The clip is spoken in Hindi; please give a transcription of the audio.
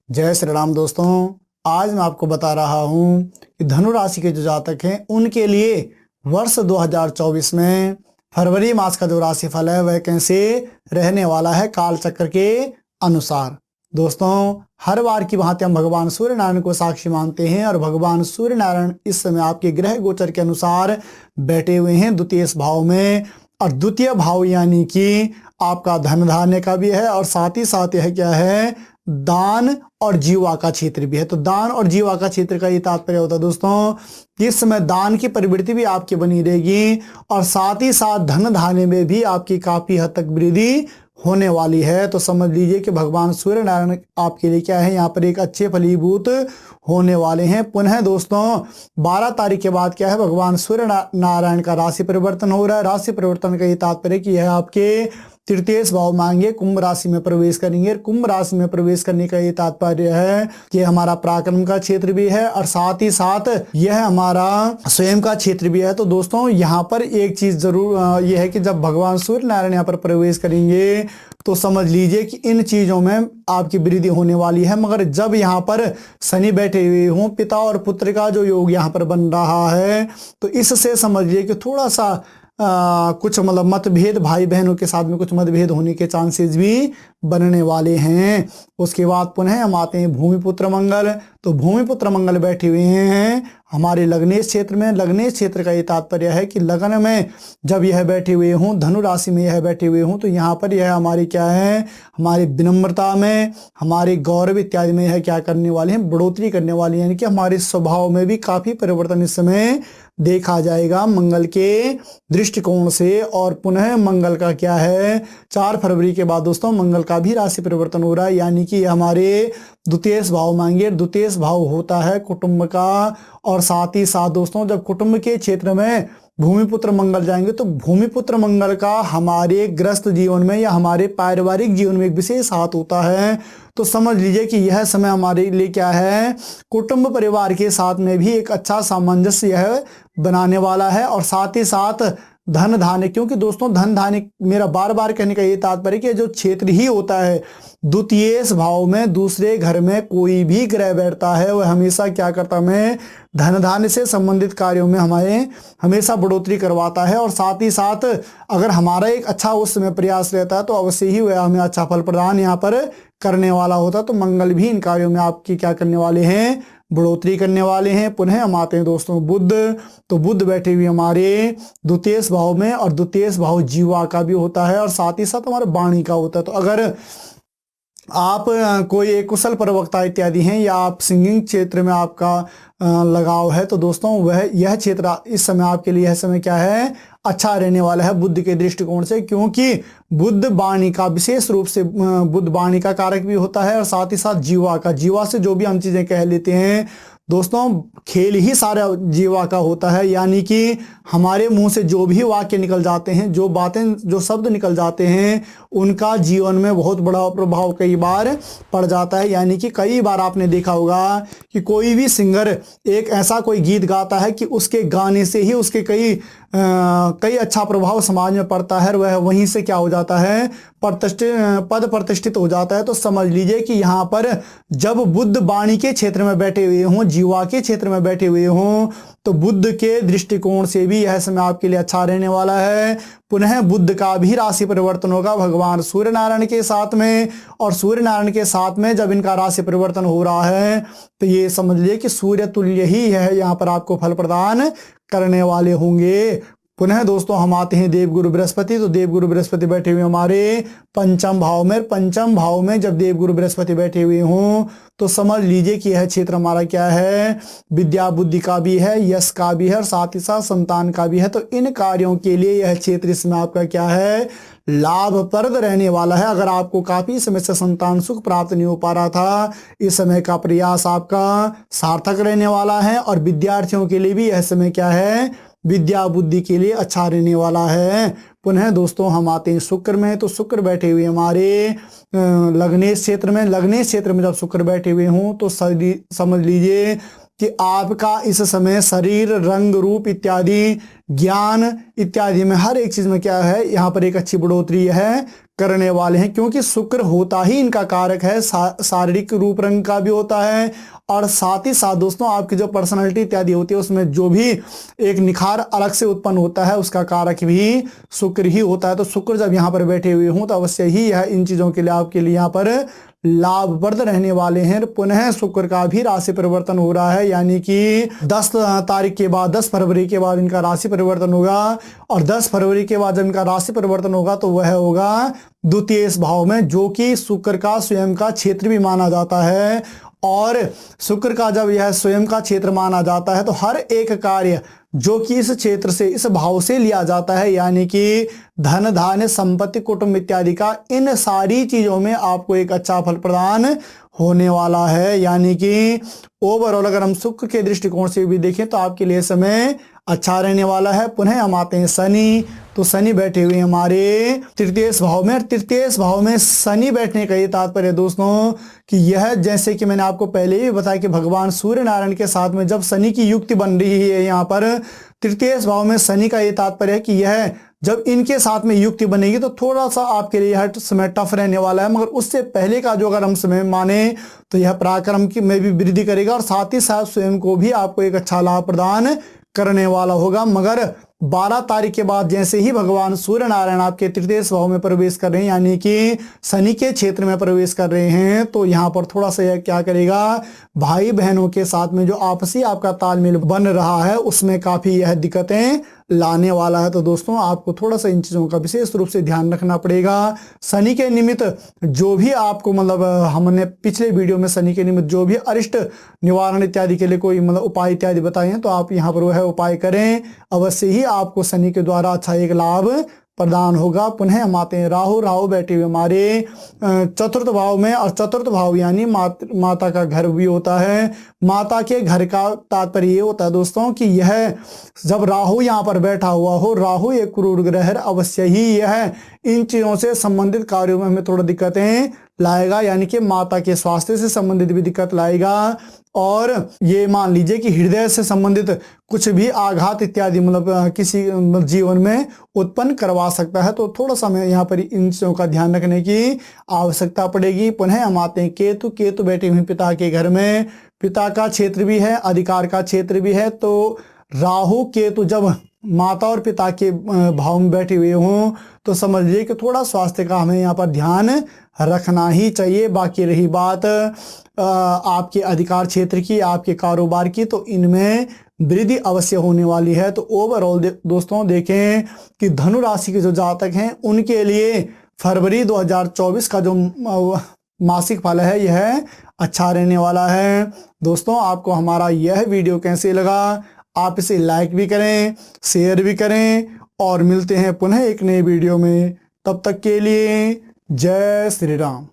जय श्री राम दोस्तों। आज मैं आपको बता रहा हूं कि धनु राशि के जो जातक हैं उनके लिए वर्ष 2024 में फरवरी मास का जो राशिफल है वह कैसे रहने वाला है काल चक्र के अनुसार। दोस्तों, हर बार की भांति हम भगवान सूर्य नारायण को साक्षी मानते हैं और भगवान सूर्य नारायण इस समय आपके ग्रह गोचर के अनुसार बैठे हुए हैं द्वितीय भाव में। और द्वितीय भाव यानी कि आपका धन धान्य का भी है और साथ ही साथ यह क्या है, दान और जीवा का क्षेत्र भी है। तो दान और जीवा का क्षेत्र का ये तात्पर्य होता है दोस्तों, इस समय दान की प्रवृत्ति भी आपकी बनी रहेगी और साथ ही साथ धन धान्य में भी आपकी काफी हद तक वृद्धि होने वाली है। तो समझ लीजिए कि भगवान सूर्य नारायण आपके लिए क्या है, यहाँ पर एक अच्छे फलीभूत होने वाले हैं। पुनः दोस्तों 12 तारीख के बाद क्या है, भगवान सूर्य नारायण का राशि परिवर्तन हो रहा है। राशि परिवर्तन का ये तात्पर्य कि यह आपके तृतीय भाव मांगे कुंभ राशि में प्रवेश करेंगे। कुंभ राशि में प्रवेश करने का ये तात्पर्य है कि हमारा पराक्रम का क्षेत्र भी है और साथ ही साथ यह हमारा स्वयं का क्षेत्र भी है। तो दोस्तों यहाँ पर एक चीज जरूर यह है कि जब भगवान सूर्य नारायण यहाँ पर प्रवेश करेंगे तो समझ लीजिए कि इन चीजों में आपकी वृद्धि होने वाली है। मगर जब यहाँ पर शनि बैठे हुए हों, पिता और पुत्र का जो योग यहाँ पर बन रहा है, तो इससे समझिए कि थोड़ा सा कुछ मतलब मतभेद, भाई बहनों के साथ में कुछ मतभेद होने के चांसेस भी बनने वाले हैं। उसके बाद पुनः हम आते हैं भूमिपुत्र मंगल। तो भूमिपुत्र मंगल बैठे हुए हैं हमारे लग्नेश क्षेत्र में। लग्नेश क्षेत्र का ये तात्पर्य है कि लगन में जब यह बैठे हुए हों, धनु राशि में यह बैठे हुए हों, तो यहाँ पर यह हमारी क्या है, हमारी विनम्रता में, हमारे गौरव इत्यादि में यह क्या करने वाले हैं, बढ़ोतरी करने वाली है। यानी कि हमारे स्वभाव में भी काफी परिवर्तन इस समय देखा जाएगा मंगल के दृष्टिकोण से। और पुनः मंगल का क्या है, 4 फरवरी के बाद दोस्तों मंगल का भी राशि परिवर्तन हो रहा है। यानी कि हमारे द्वितीय भाव मांगे, द्वितीय भाव होता है कुटुंब का। और साथ ही साथ दोस्तों जब कुटुंब के क्षेत्र में भूमिपुत्र मंगल जाएंगे तो भूमिपुत्र मंगल का हमारे ग्रस्त जीवन में या हमारे पारिवारिक जीवन में एक विशेष हाथ होता है। तो समझ लीजिए कि यह समय हमारे लिए क्या है, कुटुंब परिवार के साथ में भी एक अच्छा सामंजस्य यह बनाने वाला है। और साथ ही साथ धन धान्य, क्योंकि दोस्तों धन धान्य, मेरा बार बार कहने का ये तात्पर्य कि जो क्षेत्र ही होता है द्वितीय भाव में, दूसरे घर में कोई भी ग्रह बैठता है वह हमेशा क्या करता है, धन धान्य से संबंधित कार्यों में हमारे हमेशा बढ़ोतरी करवाता है। और साथ ही साथ अगर हमारा एक अच्छा उस समय प्रयास रहता है तो अवश्य ही वह हमें अच्छा फल प्रदान यहाँ पर करने वाला होता। तो मंगल भी इन कार्यों में आपकी क्या करने वाले हैं, बढ़ोतरी करने वाले हैं। पुनः हम आते हैं दोस्तों बुध। तो बुध बैठे हुए हमारे द्वितीय भाव में और द्वितीय भाव जीवा का भी होता है और साथ ही साथ हमारे वाणी का होता है। तो अगर आप कोई एक कुशल प्रवक्ता इत्यादि हैं या आप सिंगिंग क्षेत्र में आपका लगाव है तो दोस्तों वह यह क्षेत्र इस समय आपके लिए, यह समय क्या है, अच्छा रहने वाला है बुध के दृष्टिकोण से। क्योंकि बुध वाणी का विशेष रूप से, बुध वाणी का कारक भी होता है और साथ ही साथ जीवा का, जीवा से जो भी हम चीजें कह लेते हैं दोस्तों, खेल ही सारा जीवा का होता है। यानी कि हमारे मुंह से जो भी वाक्य निकल जाते हैं, जो बातें, जो शब्द निकल जाते हैं, उनका जीवन में बहुत बड़ा प्रभाव कई बार पड़ जाता है। यानी कि कई बार आपने देखा होगा कि कोई भी सिंगर एक ऐसा कोई गीत गाता है कि उसके गाने से ही उसके कई अच्छा प्रभाव समाज में पड़ता है और वह वहीं से क्या हो जाता है, पद प्रतिष्ठित हो जाता है। तो समझ लीजिए कि यहाँ पर जब बुध वाणी के क्षेत्र में बैठे हुए हों, जीवा के क्षेत्र में बैठे हुए हों, तो बुध के दृष्टिकोण से भी यह समय आपके लिए अच्छा रहने वाला है। पुनः बुध का भी राशि परिवर्तन होगा भगवान सूर्य नारायण के साथ में। और सूर्य नारायण के साथ में जब इनका राशि परिवर्तन हो रहा है तो ये समझ लीजिए कि सूर्य तुल्य ही है यहाँ पर आपको फल प्रदान करने वाले होंगे। पुनः दोस्तों हम आते हैं देवगुरु बृहस्पति। तो देवगुरु बृहस्पति बैठे हुए हमारे पंचम भाव में। पंचम भाव में जब देवगुरु बृहस्पति बैठे हुए हों तो समझ लीजिए कि यह क्षेत्र हमारा क्या है, विद्या बुद्धि का भी है, यश का भी है और साथ ही साथ संतान का भी है। तो इन कार्यों के लिए यह क्षेत्र इसमें आपका क्या है, लाभप्रद रहने वाला है। अगर आपको काफी समय से संतान सुख प्राप्त नहीं हो पा रहा था, इस समय का प्रयास आपका सार्थक रहने वाला है। और विद्यार्थियों के लिए भी यह समय क्या है, विद्या बुद्धि के लिए अच्छा रहने वाला है। पुनः दोस्तों हम आते हैं शुक्र में। तो शुक्र बैठे हुए हमारे लग्नेश क्षेत्र में। लग्नेश क्षेत्र में जब शुक्र बैठे हुए हों तो समझ लीजिए कि आपका इस समय शरीर, रंग, रूप इत्यादि ज्ञान इत्यादि में हर एक चीज में क्या है, यहाँ पर एक अच्छी बढ़ोतरी है करने वाले हैं, क्योंकि शुक्र होता ही इनका कारक है, शारीरिक रूप रंग का भी होता है, और साथ ही साथ दोस्तों आपकी जो पर्सनालिटी इत्यादि होती है उसमें जो भी एक निखार अलग से उत्पन्न होता है उसका कारक भी शुक्र ही होता है। तो शुक्र जब यहाँ पर बैठे हुए हों तो अवश्य ही यह इन चीजों के लिए आपके लिए यहाँ पर लाभप्रद रहने वाले हैं। पुनः शुक्र का भी राशि परिवर्तन हो रहा है, यानी कि 10 तारीख के बाद 10 फरवरी के बाद इनका राशि परिवर्तन होगा, और 10 फरवरी के बाद जब इनका राशि परिवर्तन होगा तो वह होगा द्वितीय भाव में, जो कि शुक्र का स्वयं का क्षेत्र भी माना जाता है। और शुक्र का जब यह स्वयं का क्षेत्र माना जाता है तो हर एक कार्य जो कि इस क्षेत्र से, इस भाव से लिया जाता है, यानी कि धन धान्य संपत्ति कुटुंब इत्यादि का, इन सारी चीजों में आपको एक अच्छा फल प्रदान होने वाला है। यानी कि ओवरऑल अगर हम शुक्र के दृष्टिकोण से भी देखें तो आपके लिए समय अच्छा रहने वाला है। पुनः हम आते हैं शनि, तो शनि बैठे हुए हमारे तृतीय भाव में। तृतीय भाव में शनि बैठने का ये तात्पर्य दोस्तों कि यह, जैसे कि मैंने आपको पहले ही बताया कि भगवान सूर्य नारायण के साथ में जब शनि की युक्ति बन रही है यहाँ पर तृतीय भाव में शनि का ये तात्पर्य है कि यह जब इनके साथ में युक्ति बनेगी तो थोड़ा सा आपके लिए यह समय टफ रहने वाला है, मगर उससे पहले का जो अगर हम समय माने तो यह पराक्रम की में भी वृद्धि करेगा, और साथ ही साथ स्वयं को भी आपको एक अच्छा लाभ प्रदान करने वाला होगा। मगर 12 तारीख के बाद जैसे ही भगवान सूर्य नारायण आपके तृतीय भाव में प्रवेश कर रहे हैं, यानी कि शनि के क्षेत्र में प्रवेश कर रहे हैं, तो यहाँ पर थोड़ा सा यह क्या करेगा, भाई बहनों के साथ में जो आपसी आपका तालमेल बन रहा है उसमें काफी यह दिक्कतें लाने वाला है। तो दोस्तों आपको थोड़ा सा इन चीजों का विशेष रूप से ध्यान रखना पड़ेगा। शनि के निमित्त जो भी आपको मतलब हमने पिछले वीडियो में शनि के निमित्त जो भी अरिष्ट निवारण इत्यादि के लिए कोई मतलब उपाय इत्यादि बताए हैं, तो आप यहाँ पर वह उपाय करें, अवश्य ही आपको शनि के द्वारा अच्छा एक लाभ प्रदान होगा। पुनः हम आते हैं राहु। राहु बैठे हुए हमारे चतुर्थ भाव में, और चतुर्थ भाव यानी माता का घर भी होता है। माता के घर का तात्पर्य ये होता है दोस्तों कि यह जब राहु यहाँ पर बैठा हुआ हो, राहु एक क्रूर ग्रह है, अवश्य ही यह इन चीजों से संबंधित कार्यों में हमें थोड़ा दिक्कतें लाएगा, यानी कि माता के स्वास्थ्य से संबंधित भी दिक्कत लाएगा, और ये मान लीजिए कि हृदय से संबंधित कुछ भी आघात इत्यादि मतलब किसी जीवन में उत्पन्न करवा सकता है। तो थोड़ा सा हमें यहाँ पर इन चीजों का ध्यान रखने की आवश्यकता पड़ेगी। पुनः हम आते हैं केतु। केतु बैठे हुए पिता के घर में, पिता का क्षेत्र भी है, अधिकार का क्षेत्र भी है। तो राहु केतु जब माता और पिता के भाव में बैठे हुए हों तो समझ लीजिए कि थोड़ा स्वास्थ्य का हमें यहाँ पर ध्यान रखना ही चाहिए। बाकी रही बात आपके अधिकार क्षेत्र की, आपके कारोबार की, तो इनमें वृद्धि अवश्य होने वाली है। तो ओवरऑल दोस्तों देखें कि धनु राशि के जो जातक हैं उनके लिए फरवरी 2024 का जो मासिक फल है यह अच्छा रहने वाला है। दोस्तों आपको हमारा यह वीडियो कैसे लगा, आप इसे लाइक भी करें, शेयर भी करें, और मिलते हैं पुनः एक नए वीडियो में। तब तक के लिए जय श्री राम।